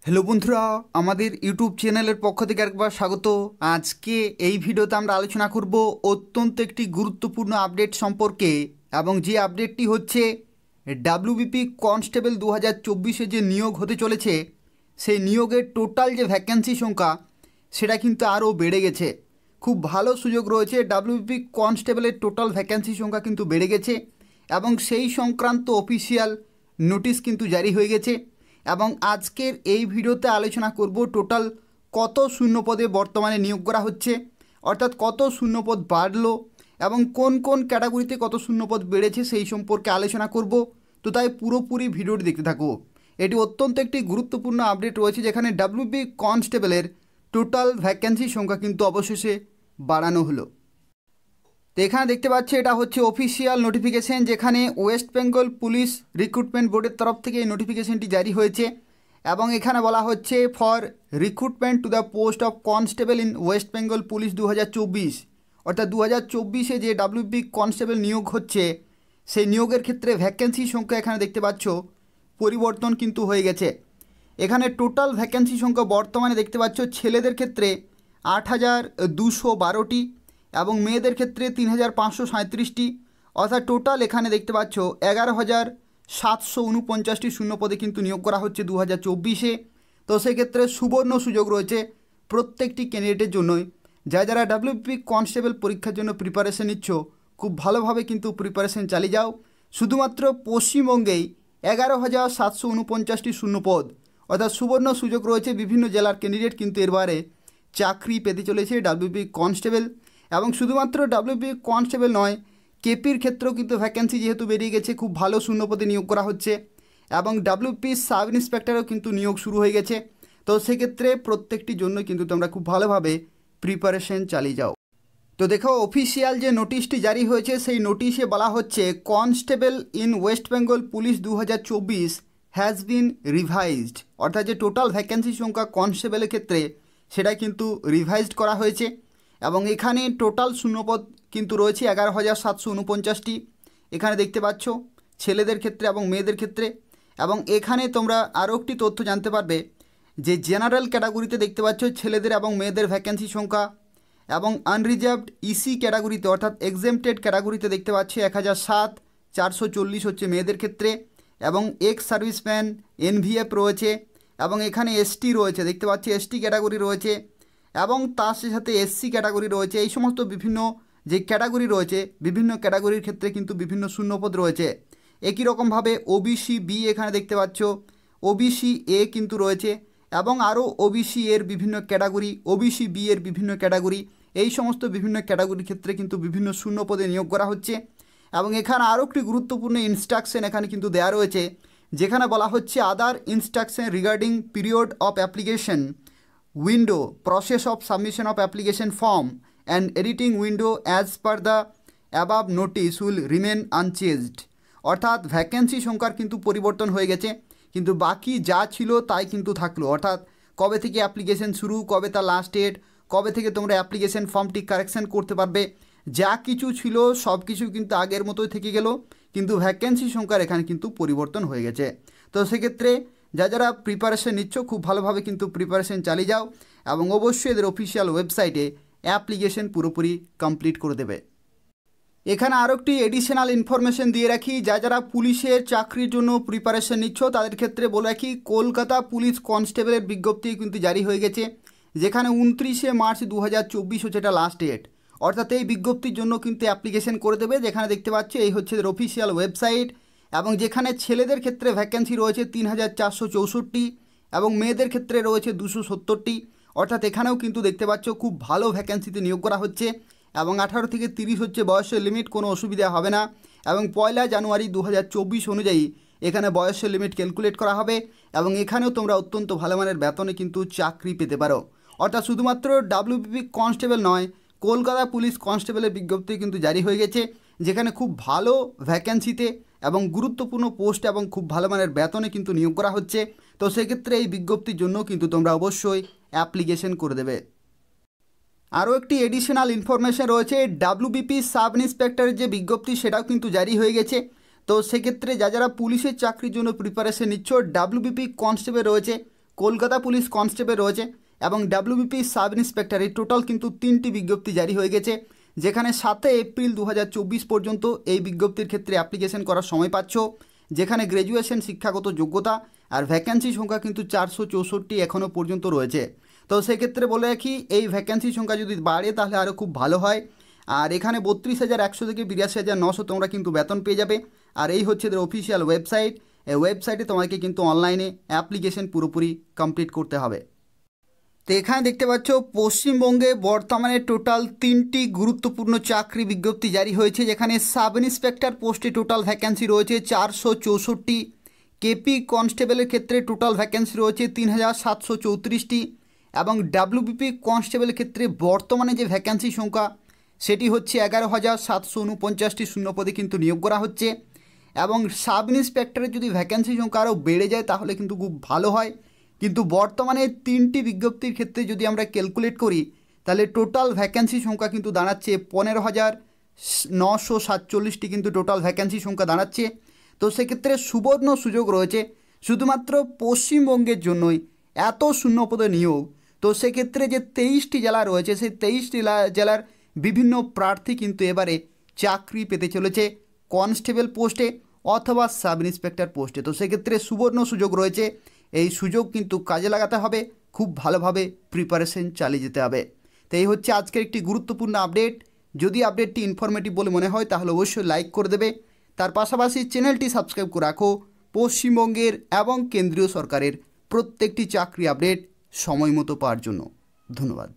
Hello বন্ধুরা, আমাদের YouTube চ্যানেলের পক্ষ থেকে একবার স্বাগত। আজকে এই ভিডিওতে আমরা আলোচনা করব অত্যন্ত একটি গুরুত্বপূর্ণ আপডেট সম্পর্কে, এবং যে আপডেটটি হচ্ছে ডাব্লিউবিপি কনস্টেবল 2024-এ যে নিয়োগ হতে চলেছে সেই নিয়োগের টোটাল যে ভ্যাকেন্সি সংখ্যা সেটা কিন্তু আরও বেড়ে গেছে। খুব ভালো সুযোগ রয়েছে। ডাব্লিউবিপি কনস্টেবলের টোটাল ভ্যাকেন্সি সংখ্যা কিন্তু বেড়ে গেছে এবং সেই সংক্রান্ত অফিসিয়াল নোটিশ কিন্তু জারি হয়ে গেছে। এবং আজকের এই ভিডিওতে আলোচনা করব টোটাল কত শূন্যপদে বর্তমানে নিয়োগ করা হচ্ছে, অর্থাৎ কত শূন্যপদ বাড়লো এবং কোন কোন ক্যাটাগরিতে কত শূন্যপদ বেড়েছে সেই সম্পর্কে আলোচনা করব। তো তাই পুরোপুরি ভিডিওটি দেখতে থাকো। এটি অত্যন্ত একটি গুরুত্বপূর্ণ আপডেট রয়েছে, যেখানে ডাব্লিউবি কনস্টেবলের টোটাল ভ্যাকেন্সি সংখ্যা কিন্তু অবশেষে বাড়ানো হলো। তো এখানে দেখতে পাচ্ছি এটা হচ্ছে অফিসিয়াল নোটিফিকেশন, যেখানে ওয়েস্ট বেঙ্গল পুলিশ রিক্রুটমেন্ট বোর্ডের তরফ থেকে এই নোটিফিকেশনটি জারি হয়েছে। এবং এখানে বলা হচ্ছে for recruitment to the post of constable in West Bengal police 2024, অর্থাৎ 2024-এ যে ডাব্লিউবি কনস্টেবল নিয়োগ হচ্ছে সেই নিয়োগের ক্ষেত্রে ভ্যাকেন্সি সংখ্যা এখানে দেখতে পাচ্ছ পরিবর্তন কিন্তু হয়ে গেছে। এখানে টোটাল ভ্যাকেন্সি সংখ্যা বর্তমানে দেখতে পাচ্ছ ছেলেদের ক্ষেত্রে 8,212টি এবং মেয়েদের ক্ষেত্রে 3,537টি, অর্থাৎ টোটাল এখানে দেখতে পাচ্ছ 11,749টি শূন্যপদে কিন্তু নিয়োগ করা হচ্ছে 2024-এ। তো সেক্ষেত্রে সুবর্ণ সুযোগ রয়েছে প্রত্যেকটি ক্যান্ডিডেটের জন্যই। যারা ডাব্লিউপি কনস্টেবল পরীক্ষার জন্য প্রিপারেশন নিচ্ছ, খুব ভালোভাবে কিন্তু প্রিপারেশন চালিয়ে যাও। শুধুমাত্র পশ্চিমবঙ্গেই 11,749টি শূন্যপদ, অর্থাৎ সুবর্ণ সুযোগ রয়েছে। বিভিন্ন জেলার ক্যান্ডিডেট কিন্তু এরবারে চাকরি পেতে চলেছে ডাব্লিউবি কনস্টেবল। এবং শুধুমাত্র ডাব্লিউবি কনস্টেবল নয়, কেপির ক্ষেত্রেও কিন্তু ভ্যাকেন্সি যেহেতু বেরিয়ে গেছে, খুব ভালো শূন্যপদে নিয়োগ করা হচ্ছে। এবং ডাব্লিউপি সাব ইন্সপেক্টরেও কিন্তু নিয়োগ শুরু হয়ে গেছে। তো সেক্ষেত্রে প্রত্যেকটির জন্য কিন্তু তোমরা খুব ভালোভাবে প্রিপারেশন চালিয়ে যাও। তো দেখো, অফিসিয়াল যে নোটিশটি জারি হয়েছে সেই নোটিশে বলা হচ্ছে constable in West Bengal police 2024 has been revised, অর্থাৎ যে টোটাল ভ্যাকেন্সি সংখ্যা কনস্টেবলের ক্ষেত্রে সেটা কিন্তু রিভাইজড করা হয়েছে। এবং এখানে টোটাল শূন্যপদ কিন্তু রয়েছে 11,749টি, এখানে দেখতে পাচ্ছ ছেলেদের ক্ষেত্রে এবং মেয়েদের ক্ষেত্রে। এবং এখানে তোমরা আরও একটি তথ্য জানতে পারবে যে জেনারেল ক্যাটাগরিতে দেখতে পাচ্ছ ছেলেদের এবং মেয়েদের ভ্যাকেন্সি সংখ্যা, এবং আনরিজার্ভড ইসি ক্যাটাগরিতে অর্থাৎ এক্সেমটেড ক্যাটাগরিতে দেখতে পাচ্ছি 1,007,440 হচ্ছে মেয়েদের ক্ষেত্রে, এবং এক্স সার্ভিসম্যান এনভিএফ রয়েছে, এবং এখানে এসটি রয়েছে, দেখতে পাচ্ছি এসটি ক্যাটাগরি রয়েছে, এবং তার সাথে এসসি ক্যাটাগরি রয়েছে। এই সমস্ত বিভিন্ন যে ক্যাটাগরি রয়েছে, বিভিন্ন ক্যাটাগরির ক্ষেত্রে কিন্তু বিভিন্ন শূন্যপদ রয়েছে। একই রকমভাবে ওবিসি বি এখানে দেখতে পাচ্ছ, ওবিসি এ কিন্তু রয়েছে, এবং আরও ওবিসি এর বিভিন্ন ক্যাটাগরি, ওবিসি বি এর বিভিন্ন ক্যাটাগরি, এই সমস্ত বিভিন্ন ক্যাটাগরির ক্ষেত্রে কিন্তু বিভিন্ন শূন্যপদে নিয়োগ করা হচ্ছে। এবং এখানে আরও একটি গুরুত্বপূর্ণ ইনস্ট্রাকশন এখানে কিন্তু দেওয়া রয়েছে, যেখানে বলা হচ্ছে other instruction regarding period of application window, process of submission of application form and editing window as per the above notice will remain unchanged, অর্থাৎ ভ্যাকেন্সি সংখ্যার কিন্তু পরিবর্তন হয়ে গেছে, কিন্তু বাকি যা ছিল তাই কিন্তু থাকলো। অর্থাৎ কবে থেকে অ্যাপ্লিকেশন শুরু, কবে তার লাস্ট ডেট, কবে থেকে তোমরা অ্যাপ্লিকেশন ফর্মটি কারেকশন করতে পারবে, যা কিছু ছিল সব কিছু কিন্তু আগের মতোই থেকে গেল, কিন্তু ভ্যাকেন্সি সংখ্যার এখানে কিন্তু পরিবর্তন হয়ে গেছে। তো সেক্ষেত্রে যারা প্রিপারেশন নিচ্ছ, খুব ভালোভাবে কিন্তু প্রিপারেশন চালিয়ে যাও, এবং অবশ্যই এদের অফিসিয়াল ওয়েবসাইটে অ্যাপ্লিকেশন পুরোপুরি কমপ্লিট করে দেবে। এখানে আরও একটি এডিশনাল ইনফরমেশন দিয়ে রাখি, যারা পুলিশের চাকরির জন্য প্রিপারেশন নিচ্ছ তাদের ক্ষেত্রে বলে রাখি, কলকাতা পুলিশ কনস্টেবলের বিজ্ঞপ্তি কিন্তু জারি হয়ে গেছে, যেখানে 29শে মার্চ 2024 হচ্ছে এটা লাস্ট ডেট। অর্থাৎ এই বিজ্ঞপ্তির জন্য কিন্তু অ্যাপ্লিকেশন করে দেবে। যেখানে দেখতে পাচ্ছি এই হচ্ছে এদের অফিসিয়াল ওয়েবসাইট, এবং যেখানে ছেলেদের ক্ষেত্রে ভ্যাকেন্সি রয়েছে 3,464টি এবং মেয়েদের ক্ষেত্রে রয়েছে 270টি, অর্থাৎ এখানেও কিন্তু দেখতে পাচ্ছ খুব ভালো ভ্যাকেন্সিতে নিয়োগ করা হচ্ছে। এবং 18 থেকে 30 হচ্ছে বয়সের লিমিট, কোনো অসুবিধা হবে না। এবং 1 জানুয়ারি 2024 অনুযায়ী এখানে বয়সের লিমিট ক্যালকুলেট করা হবে, এবং এখানেও তোমরা অত্যন্ত ভালো মানের বেতনে কিন্তু চাকরি পেতে পারো। অর্থাৎ শুধুমাত্র ডাব্লিউবিপি কনস্টেবল নয়, কলকাতা পুলিশ কনস্টেবলের বিজ্ঞপ্তি কিন্তু জারি হয়ে গেছে, যেখানে খুব ভালো ভ্যাকেন্সিতে এবং গুরুত্বপূর্ণ পোস্ট এবং খুব ভালো মানের বেতনে কিন্তু নিয়োগ করা হচ্ছে। তো সেক্ষেত্রে এই বিজ্ঞপ্তির জন্য কিন্তু তোমরা অবশ্যই অ্যাপ্লিকেশন করে দেবে। আরও একটি এডিশনাল ইনফরমেশন রয়েছে, ডাব্লিউবিপি সাব ইন্সপেক্টরের যে বিজ্ঞপ্তি সেটাও কিন্তু জারি হয়ে গেছে। তো সেক্ষেত্রে যারা পুলিশের চাকরির জন্য প্রিপারেশন নিচ্ছ, ডাব্লিউবিপি কনস্টেবল রয়েছে, কলকাতা পুলিশ কনস্টেবল রয়েছে এবং ডাব্লিউবিপি সাব ইন্সপেক্টর, এই টোটাল কিন্তু 3টি বিজ্ঞপ্তি জারি হয়ে গেছে, যেখানে 7 এপ্রিল 2024 পর্যন্ত এই বিজ্ঞপ্তির ক্ষেত্রে অ্যাপ্লিকেশন করার সময় পাচ্ছ, যেখানে গ্র্যাজুয়েশন শিক্ষাগত যোগ্যতা আর ভ্যাকেন্সি সংখ্যা কিন্তু 464 এখনও পর্যন্ত রয়েছে। তো সেক্ষেত্রে বলে রাখি, এই ভ্যাকেন্সি সংখ্যা যদি বাড়ে তাহলে আরও খুব ভালো হয়। আর এখানে 32,100 থেকে 82,900 তোমরা কিন্তু বেতন পেয়ে যাবে। আর এই হচ্ছে এদের অফিসিয়াল ওয়েবসাইট। এই ওয়েবসাইটে তোমাকে কিন্তু অনলাইনে অ্যাপ্লিকেশন পুরোপুরি কমপ্লিট করতে হবে। তো এখানে দেখতে পাচ্ছ পশ্চিমবঙ্গে বর্তমানে টোটাল 3টি গুরুত্বপূর্ণ চাকরি বিজ্ঞপ্তি জারি হয়েছে, যেখানে সাব ইন্সপেক্টর পোস্টে টোটাল ভ্যাকেন্সি রয়েছে 464টি, কেপি কনস্টেবলের ক্ষেত্রে টোটাল ভ্যাকেন্সি রয়েছে 3,734টি এবং ডাব্লিউবিপি কনস্টেবলের ক্ষেত্রে বর্তমানে যে ভ্যাকেন্সি সংখ্যা সেটি হচ্ছে 11,749টি শূন্যপদে কিন্তু নিয়োগ করা হচ্ছে। এবং সাব ইন্সপেক্টরের যদি ভ্যাকেন্সি সংখ্যা আরও বেড়ে যায় তাহলে কিন্তু খুব ভালো হয়, কিন্তু বর্তমানে 3টি বিজ্ঞপ্তির ক্ষেত্রে যদি আমরা ক্যালকুলেট করি তাহলে টোটাল ভ্যাকেন্সি সংখ্যা কিন্তু দাঁড়াচ্ছে 15,947টি কিন্তু টোটাল ভ্যাকেন্সি সংখ্যা দাঁড়াচ্ছে। তো সেক্ষেত্রে সুবর্ণ সুযোগ রয়েছে শুধুমাত্র পশ্চিমবঙ্গের জন্যই এত শূন্যপদে নিয়োগ। তো সেক্ষেত্রে যে 23টি জেলা রয়েছে সেই 23টি জেলার বিভিন্ন প্রার্থী কিন্তু এবারে চাকরি পেতে চলেছে কনস্টেবল পোস্টে অথবা সাব ইন্সপেক্টর পোস্টে। তো সেক্ষেত্রে সুবর্ণ সুযোগ রয়েছে, এই সুযোগ কিন্তু কাজে লাগাতে হবে, খুব ভালোভাবে প্রিপারেশন চালিয়ে যেতে হবে। তো এই হচ্ছে আজকের একটি গুরুত্বপূর্ণ আপডেট। যদি আপডেটটি ইনফরমেটিভ বলে মনে হয় তাহলে অবশ্যই লাইক করে দেবে, তার পাশাপাশি চ্যানেলটি সাবস্ক্রাইব করে রাখো পশ্চিমবঙ্গের এবং কেন্দ্রীয় সরকারের প্রত্যেকটি চাকরি আপডেট সময় মতো পাওয়ার জন্য। ধন্যবাদ।